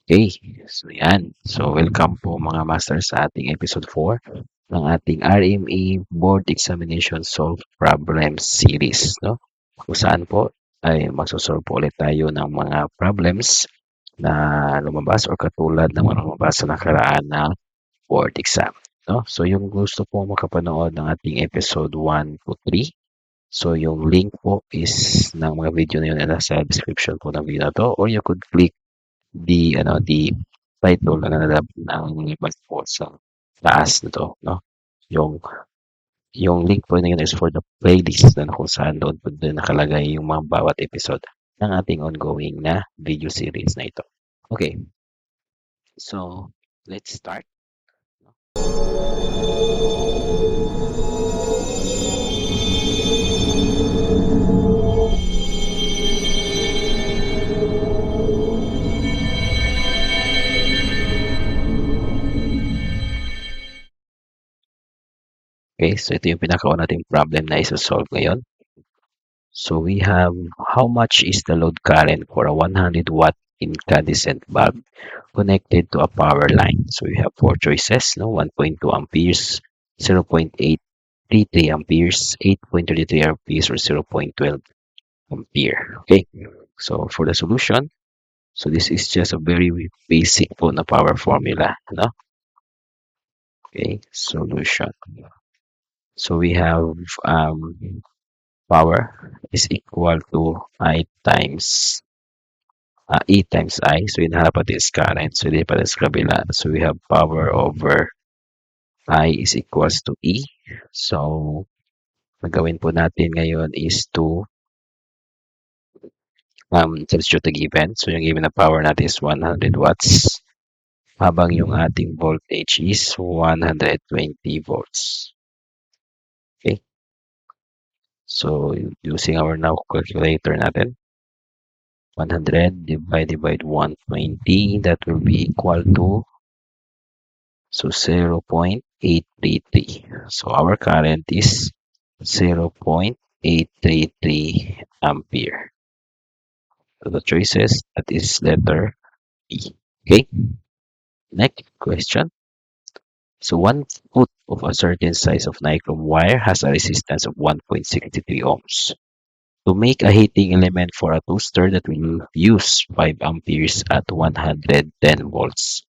Okay, so yan. So welcome po mga masters sa ating episode 4 ng ating RME Board Examination Solve Problems series, no? Kung saan po ay magsosolve po ulit tayo ng mga problems na lumabas or katulad ng mga lumabas sa nakaraan na board exam, no? So yung gusto po makapanood ng ating episode 1 to 3, so yung link po is ng mga video na yun ay nasa description po ng video na to, or you could click the title na nalab ng ibang po sa taas nito, no? Yung yung link po na yun is for the playlist na kung saan doon po din nakalagay yung mga bawat episode ng ating ongoing na video series na ito. Okay, so let's start. Okay, so ito yung pinakauna nating problem na isa-solve ngayon. So we have how much is the load current for a 100 watt incandescent bulb connected to a power line. So we have four choices, no? 1.2 amperes, 0.833 amperes, 8.33 amperes, or 0.12 ampere. Okay, so for the solution, so this is just a very basic po na power formula, no? Okay, solution. So we have power is equal to E times I. So hinahanap natin is current. So hindi pa sa kabila. So we have power over I is equals to E. So gagawin po natin ngayon is to substitute the given. So yung given na power natin is 100 watts. Habang yung ating voltage is 120 volts. Okay. So using our now calculator natin, 100 divided by 120, that will be equal to 0.833. So our current is 0.833 ampere. So the choices, that is letter E. Okay, next question. So 1 foot of a certain size of nichrome wire has a resistance of 1.63 ohms. To make a heating element for a toaster that will use 5 amperes at 110 volts,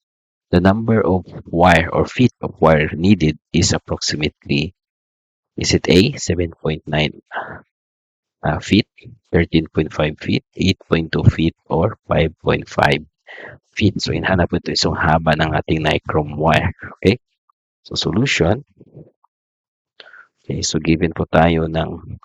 the number of wire or feet of wire needed is approximately, is it A, 7.9 feet, 13.5 feet, 8.2 feet, or 5.5 feet? So, hinahanap ito isang haba ng ating nichrome wire. Okay? So, solution. Okay, so given po tayo ng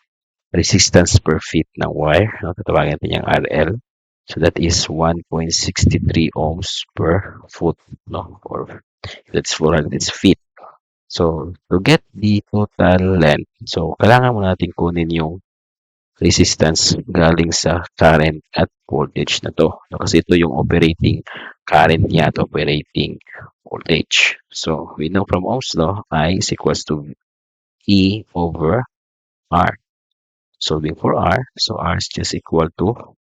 resistance per feet ng wire. No? Tatawagin natin yung RL. So, that is 1.63 ohms per foot. No? Or that's 400 feet. So, to get the total length, so kailangan mo natin kunin yung resistance galing sa current at voltage na to. No, kasi ito yung operating current niya at operating voltage. So, we know from Ohm's law, I is equals to E over R. Solving for R, so R is just equal to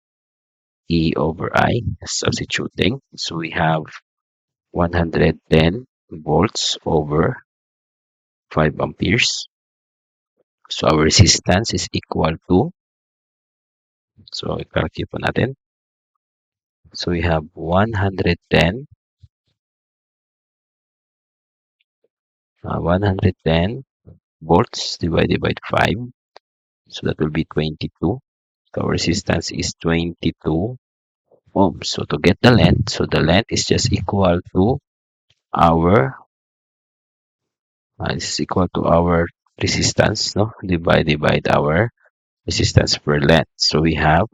E over I, substituting. So, we have 110 volts over 5 amperes. So, our resistance is equal to, so i-calculate po natin. So, we have 110 volts divided by 5. So, that will be 22. So, our resistance is 22 ohms. So, to get the length, so the length is just equal to our, resistance, no? Divided by our resistance per length. So, we have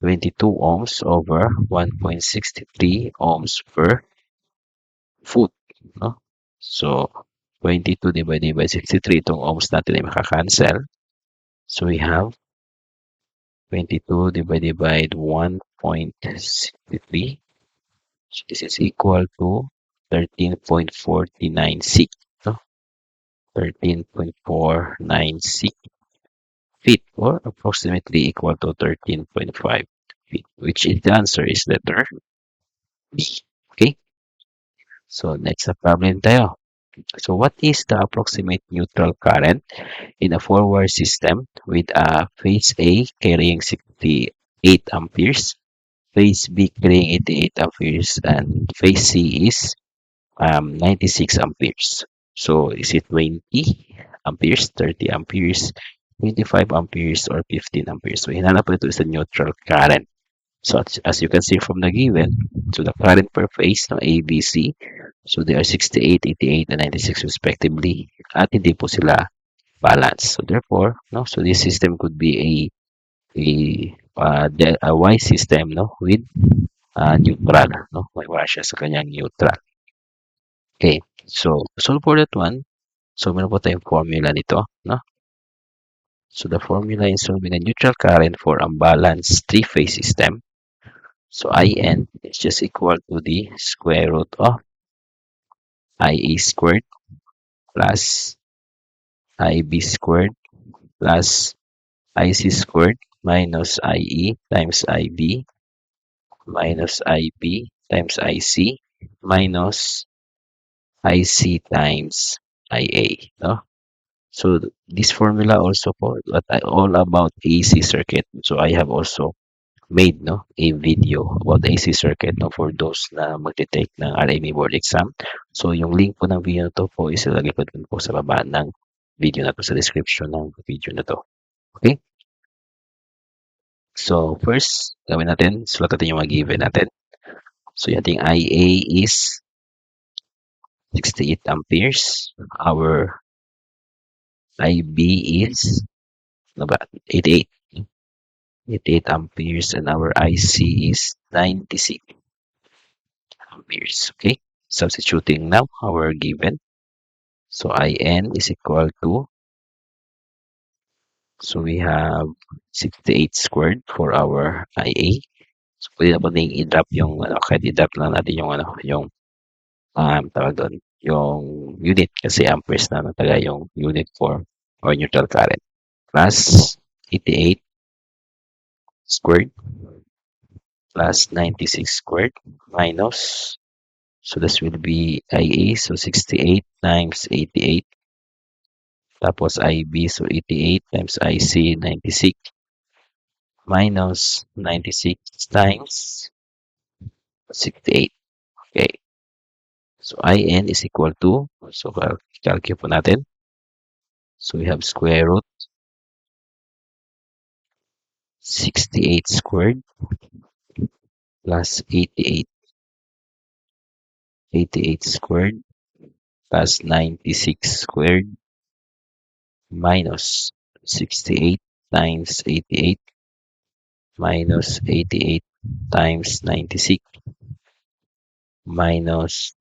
22 ohms over 1.63 ohms per foot, no? So, 22 divided by 63, itong ohms natin ay makakancel. So, we have 22 divided by 1.63. So, this is equal to 13.496, no? 13.496 feet, or approximately equal to 13.5 feet, which is the answer is letter B. So, next na problem tayo. So, what is the approximate neutral current in a four-wire system with a phase A carrying 68 amperes, phase B carrying 88 amperes, and phase C is 96 amperes. So, is it 20 amperes, 30 amperes, 25 amperes, or 15 amperes? So, hinanap ko ito is the neutral current. So, as you can see from the given, so the current per phase ng ABC, so they are 68, 88, and 96 respectively, at hindi po sila balance. So, therefore, no, so this system could be a Y system, no, with neutral, no, may wala siya sa kanyang neutral. Okay, so solve for that one. So, meron po tayong formula nito, no? So, the formula is solving a neutral current for unbalanced three-phase system. So, IN is just equal to the square root of IA squared plus IB squared plus IC squared minus IE times IB minus IB times IC minus IC times IA, no? So, this formula also for all about AC circuit. So, I have also made a video about the AC circuit for those na magte-take ng RME board exam. So, yung link po ng video na to po is ilalagay ko dun po sa baba ng video na to, sa description ng video na to. Okay? So, first, gawin natin, sulat natin yung mga given natin. So, yung ating IA is 68 amperes. Our IB is 88. 88 amperes, and our IC is 96 amperes. Okay? Substituting now our given. So, IN is equal to, so we have 68 squared for our IA. So, pwede na po natin i-drop yung, kahit i-drop lang natin yung, yung, tawag doon, yung unit, kasi amperes na nataga yung unit for our neutral current. Plus 88 squared plus 96 squared minus, so this will be IA, so 68 times 88, tapos IB, so 88 times IC, 96, minus 96 times 68. Okay. So, IN is equal to, so calculate po natin. So, we have square root 68 squared plus 88. 88 squared plus 96 squared minus 68 times 88 minus 88 times 96 minus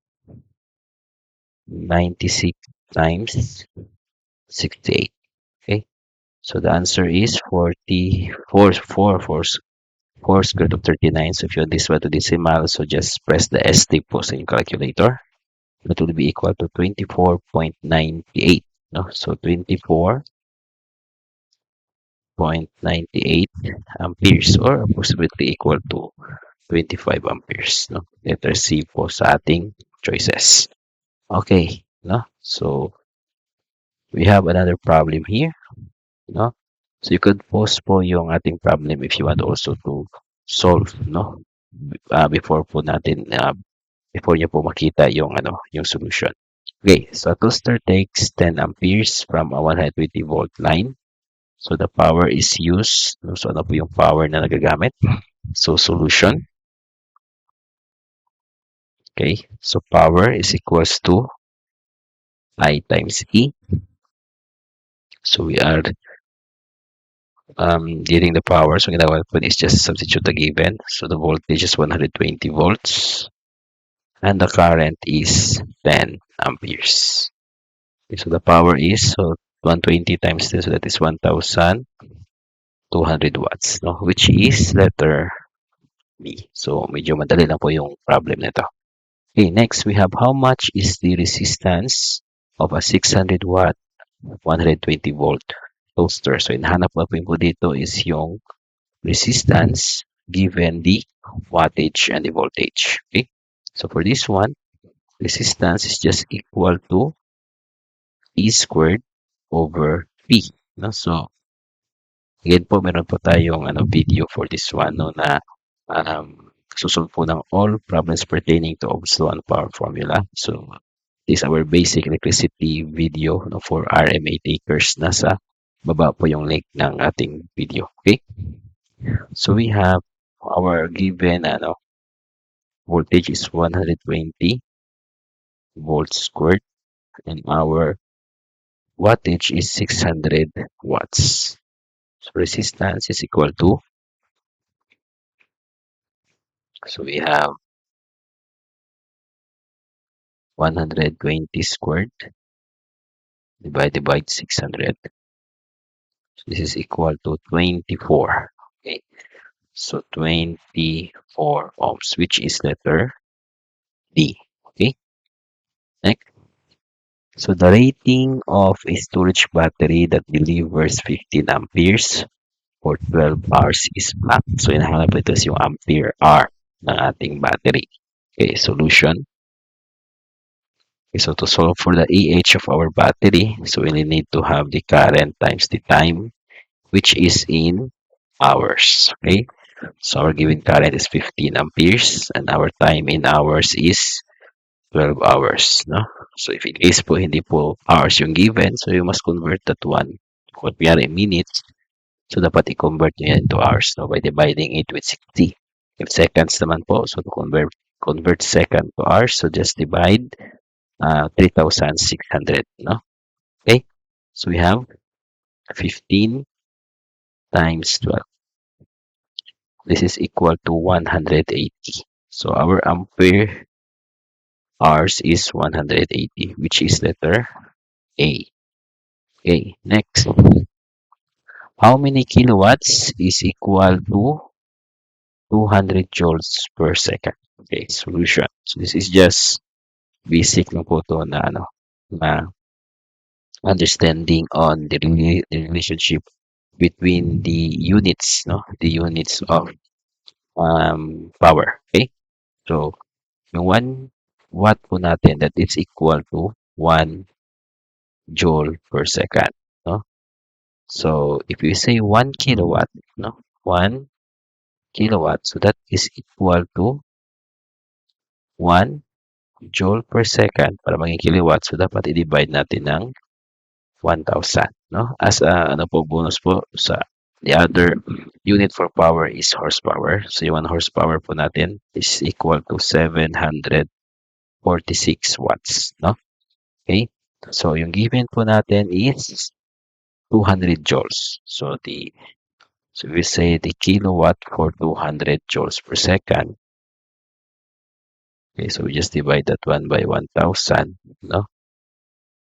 96 times 68. Okay. So, the answer is 44, 4 square root of 39. So, if you want this one to decimal, so just press the ST po sa yung calculator. That will be equal to 24.98. No? So, 24.98 amperes, or approximately equal to 25 amperes. No? Letter C po sa ating choices. Okay. No? So, we have another problem here. No? So, you could pause po yung ating problem if you want also to solve, no? Before po natin, before nyo po makita yung, yung solution. Okay, so a toaster takes 10 amperes from a 120 volt line. So, the power is used. So, ano po yung power na nagagamit? So, solution. Okay, so power is equals to I times E. So, we are getting the power. So, ginawa po is just substitute the given. So, the voltage is 120 volts. And the current is 10 amperes. Okay, so, the power is, so 120 times 10, so that is 1,200 watts, no? Which is letter B. So, medyo madali lang po yung problem nito. Okay, next we have how much is the resistance of a 600 watt 120 volt toaster. So, hinahanap po po dito is yung resistance given the wattage and the voltage. Okay, so for this one, resistance is just equal to E squared over P. No? So, again po, meron po tayong video for this one no, na susunod po ng all problems pertaining to Ohm's law and power formula. So, this is our basic electricity video no, for RMA takers. Nasa baba po yung link ng ating video. Okay? So, we have our given voltage is 120 volts squared and our wattage is 600 watts. So resistance is equal to, so we have 120 squared divided by 600. So this is equal to 24. Okay, so 24 ohms, which is letter D. Okay, next. So the rating of a storage battery that delivers 15 amperes for 12 hours is black. So hinahanap ito is yung ampere hour ng ating battery. Okay, solution. Okay, so to solve for the AH of our battery, so we need to have the current times the time, which is in hours. Okay, so our given current is 15 amperes and our time in hours is 12 hours. No? So if in case po hindi po hours yung given, so you must convert that one. Kung piyari minutes, so dapat i-convert nyo yan into hours no, by dividing it with 60. If seconds naman po, so to convert second to hours, so just divide 3,600. No? Okay, so we have 15 times 12. This is equal to 180. So our ampere hours is 180, which is letter A. Okay, next. How many kilowatts is equal to 200 joules per second? Okay, solution. So this is just basic lang po to na na understanding on the relationship between the units, no? The units of power. Okay? So, yung 1 watt po natin, that is equal to 1 joule per second. No? So, if you say 1 kilowatt, no? 1 kilowatt, so that is equal to 1 joule per second para maging kilowatt. So, dapat i-divide natin ng 1,000. No? As bonus po sa the other unit for power is horsepower. So, yung 1 horsepower po natin is equal to 746 watts. No? Okay? So, yung given po natin is 200 joules. So, we say the kilowatt for 200 joules per second. Okay, so we just divide that one by 1,000. No?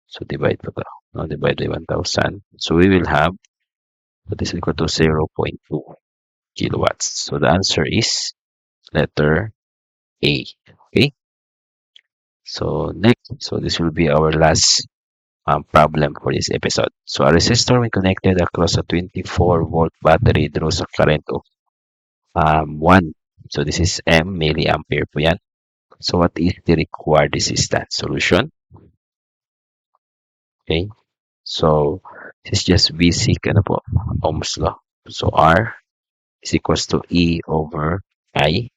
So, divide po to. No? Divide by 1,000. So, we will have that is equal to 0.2 kilowatts. So, the answer is letter A. Okay? So, next. So, this will be our last problem for this episode. So, a resistor when connected across a 24-volt battery draws a current of 1. So, this is M milliampere po yan. So, what is the required resistance? Solution. Okay. So, this is just basic Ohm's law. So, R is equals to E over I.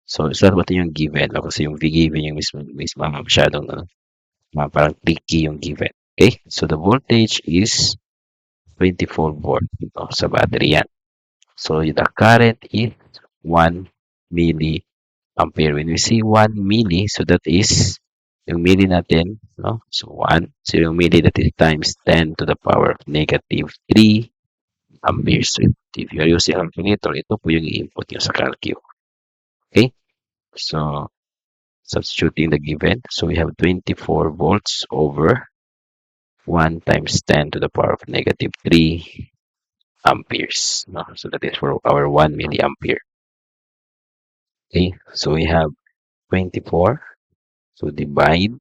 So, isa ba ito yung given? Kasi yung given yung mismo masyadong parang tricky yung given. Okay? So, the voltage is 24 volt sa battery yan. So, the current is 1 milliampere. When we see 1 milli, so that is yung milli natin, no? So, 1. So, yung milli that is times 10 to the power of negative 3 amperes. So, if you are using a calculator, ito po yung i-input nyo sa calcu. Okay? So, substituting the given. So, we have 24 volts over 1 times 10 to the power of negative 3 amperes. No? So, that is for our 1 milliampere. Okay? So, we have 24. So, divide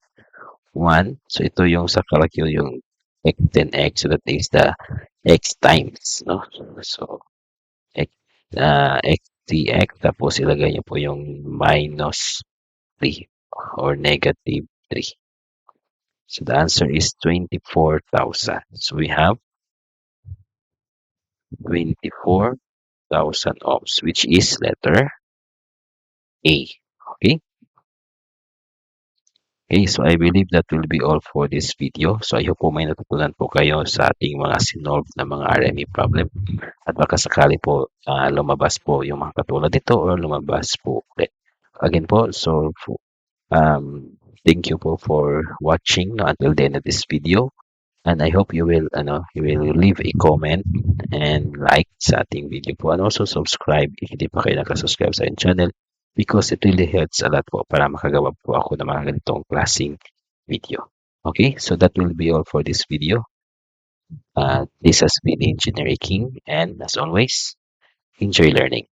1. So, ito yung sa calculus yung x 10x. So, that is the x times. No? So, x, x dx. Tapos, ilagay nyo po yung minus 3 or negative 3. So the answer is 24,000. So we have 24,000 ohms, which is letter A. Okay? Okay, so I believe that will be all for this video. So I hope po may natutunan po kayo sa ating mga sinolve na mga RME problem. At baka sakali po lumabas po yung mga katulad nito or lumabas po ulit. Again po, so thank you po for watching until the end of this video. And I hope you will leave a comment and like sa ating video po. And also subscribe if hindi pa kayo nakasubscribe sa ating channel because it really helps a lot po para makagawa po ako ng mga ganitong klaseng video. Okay, so that will be all for this video. This has been Engineering King, and as always, enjoy learning.